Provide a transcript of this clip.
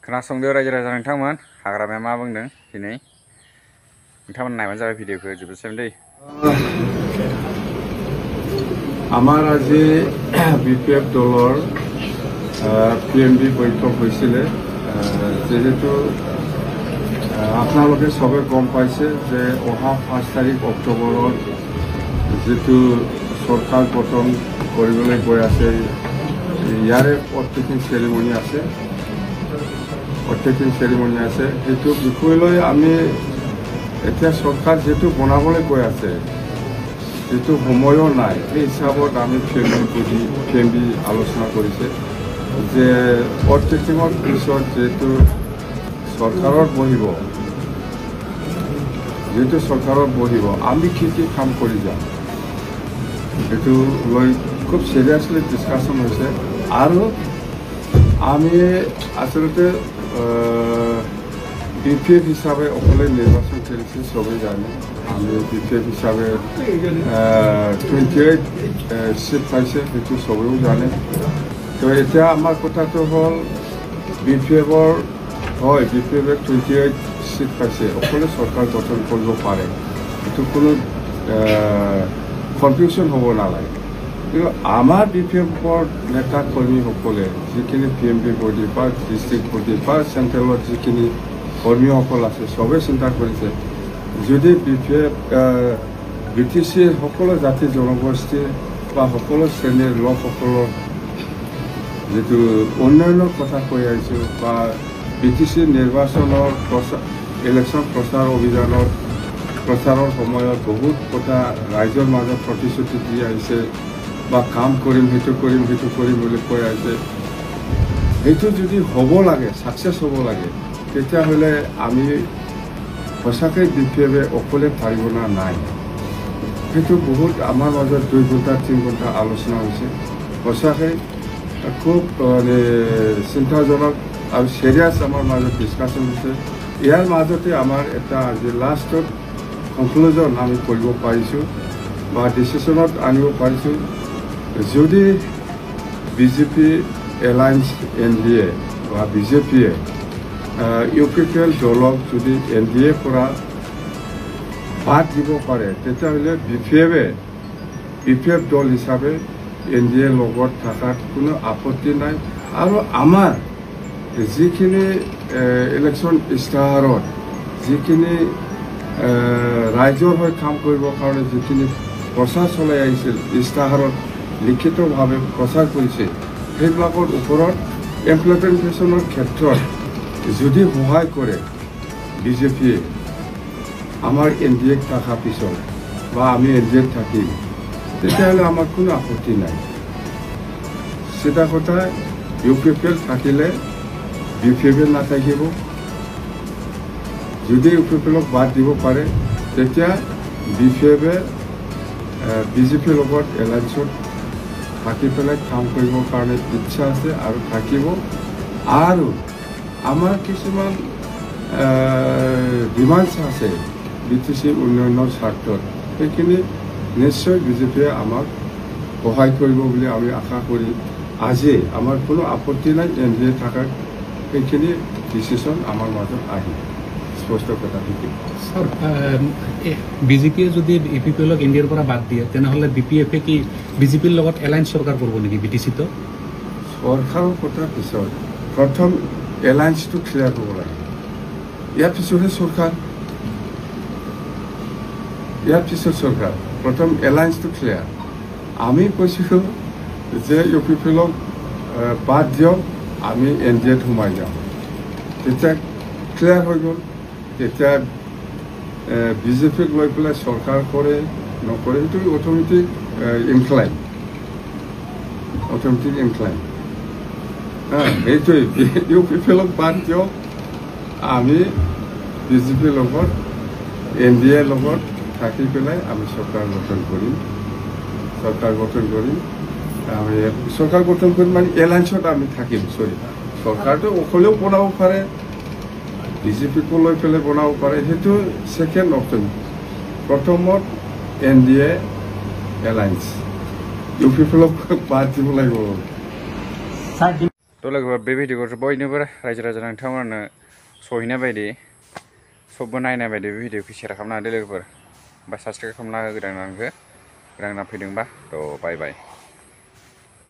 खोनासंदो रायजो राजा नोंथांमोन हाग्रामाया मा बुंदों दिनै नोंथांमोन नायबानो जाबाय भिडिअखौ जोबजासिम दै আমাৰ আজি বিপিএফ দলৰ পিএমবি বৈঠক হৈছিল যেহেতু আপোনালোকে সবে গম পাইছে যে অহা 5 তাৰিখ অক্টোবৰত যেটো সৰকাৰ গঠন কৰিবলৈ গৈ আছে ইয়াৰে অত্যধিক সেৰিমনি আছে সেইটো বিষয়লৈ আমি এতিয়া সরকার যেটো বনাবলৈ গৈ আছে যেটো সময়ও নাই এই হিসাবত আমি পিএমবি আলোচনা কৰিছে যে অত্যধিকৰ পিছত যেটো সৰকাৰত বহিব আমি কি কাম কৰি যাম এটো লৈ খুব সিরিয়াসলি ডিসকাশন হয়েছে আর আমি আসলে বিপিএফ হিসাবে অকলে নির্বাচন করেছি সবাই জানে আমি বিপিএফ হিসাবে 28 সিট পাইছে সেইটো সবেও জানে তো এতিয়া আমার কথাটো হল বিপিএফর হয় বিপিএফে 28 সিট পাইছে অকলে সরকার গঠন করব পারে এটো কোনো কনফিউশন হব নালাগে কিন্তু আমার বিপিএফর নেতা কর্মী সকলে যিখিনি পিএমবি বডি বা ডিস্ট্রিক্ট বডি বা সেন্ট্রেলত যিখিনি কর্মী সকল আছে সবে চিন্তা করেছে যদি বিপিএফ বিটিসি সকলো জাতি জনগোষ্ঠী বা সকলো শ্রেণীর লোকসকলৰ যেটো উন্নয়নেৰ কথা কৈ আহিছো বা বিটিসি নিৰ্বাচনেৰ ইলেকশন প্ৰচাৰ অভিযানেৰ প্ৰচাৰেৰ সময়ত বহুত কথা ৰাইজৰ মাজত প্ৰতিশ্ৰুতি দি আহিছে বা কাম কৰিম সেইটো কৰিম বুলি কৈ আহিছে সেইটো যদি হ'ব লাগে সাকসেস হ'ব লাগে তেতিয়াহ'লে আমি সঁচাকৈ বিপিএফে অকলে পাৰিব না নাই সেইটো বহুত আমাৰ মাজত 2 ঘণ্টা 3 ঘণ্টা আলোচনা হৈছে সঁচাকৈ খুব চিন্তাজনক আৰু সিৰিয়াস আমাৰ মাজত ডিসকাশন হৈছে ইয়াৰ মাজতে আমাৰ এটা যে লাস্টত কনক্লুজন আমি কৰিব পাৰিছো বা ডিসিশনত আনিব পাৰিছো যদি বিজেপি এলায়েন্স এনডিএ বা বিজেপিয়ে ইউপিপিএল দলক যদি এনডিএ পৰা বাদ দিব পাৰে তেতিয়াহ'লে বিপিএফ দল হিসাবে এনডিএ লগত থাকাত কোনো আপত্তি নাই আৰু আমাৰ যিখিনি ইলেকশন ইস্তাহাৰত যিখিনি ৰাইজৰ হৈ কাম কৰিবৰ কাৰণে যিখিনি প্ৰচাৰ চলাই আহিছিল ইস্তাহাৰত লিখিতভাৱে প্ৰচাৰ কৰিছে সেইবিলাকৰ ওপৰত ইমপ্লিমেণ্টেশ্যনৰ ক্ষেত্ৰত যদি সহায় কৰে বিজেপিয়ে আমাৰ এনডিএ থকা পিছত বা আমি এনডিএ থাকিম তেতিয়াহ'লে আমাৰ কোনো আপত্তি নাই সেটা কথা ইউপিপিএল থাকিলে বিপিএফে নাথাকিব যদি ইউপিপিএলক বাদ দিব পাৰে তেতিয়া বিপিএফে বিজেপিৰ লগত এলায়েন্সত থাকি পেলাই কাম কৰিবৰ কাৰণে ইচ্ছা আছে আৰু থাকিব আৰু আমাৰ কিছুমান ডিমাণ্ডছ আছে বিটিসি উন্নয়নৰ স্বাৰ্থত সেইখিনি নিশ্চয় বিজেপিয়ে আমাক সহায় কৰিব বুলি আমি আশা কৰি আজি আমাৰ কোনো আপত্তি নাই এনডিএ থাকাত সেইখিনি ডিসিশন আমাৰ মাজত আহি স্পষ্ট কথা ঠিক বিজেপিয়ে যদি ইউপিপিএলক এনডিএৰ পৰা বাদ দিয়ে তেনেহলে বিপিএফে কি বিজেপিৰ লগত এলায়েন্স সৰকাৰ কৰব নেকি বিটিসিত সৰকাৰেৰ কথা পিছত প্ৰথম এলায়েন্সটো ক্লিয়াৰ কৰব লাগে ইয়াৰ পিছতহে সরকার প্রথম এলায়েন্সটো ক্লিয়ার আমি কৈছো যে ইউপিপিএলক বাদ দিয়ক আমি এনডিএত সোমাই যাম তেতিয়া ক্লিয়ার হৈ গ'ল তেতিয়া বিজেপিক লৈ পেলাই সরকার করে নকৰে এইটো অটোমেটিক ইনক্লাইন এইটোৱে ইউপিপিএলক বাদ দিয়ক আমি বিজেপিৰ লগত এনডিএৰ লগত থাকি পেলাই আমি সৰকাৰ গঠন কৰিম আমি সৰকাৰ গঠন কৰি মানে এলায়েন্সত আমি থাকিম সৰকাৰটো অকলেও বনাব পাৰে বিজেপিকো লৈ পেলাই বনাব পাৰে সেইটো সেকেন্ড অপশন প্ৰথমত এনডিএ এলায়েন্স ইউপিপিএলক বাদ দিব লাগিব थ' लोगोफोर बे भिडिअखौ बयनोबो रायजो राजा नोंथांमोननो सहैनाय बायदि सबबो नायनाय बायदि बे भिडिअखौ शेयार खालामना होदो लोगोफोर बा साबसक्राइब खालामना होगोदान आंखौ गोदान फैदोंबा थ' बाय बाय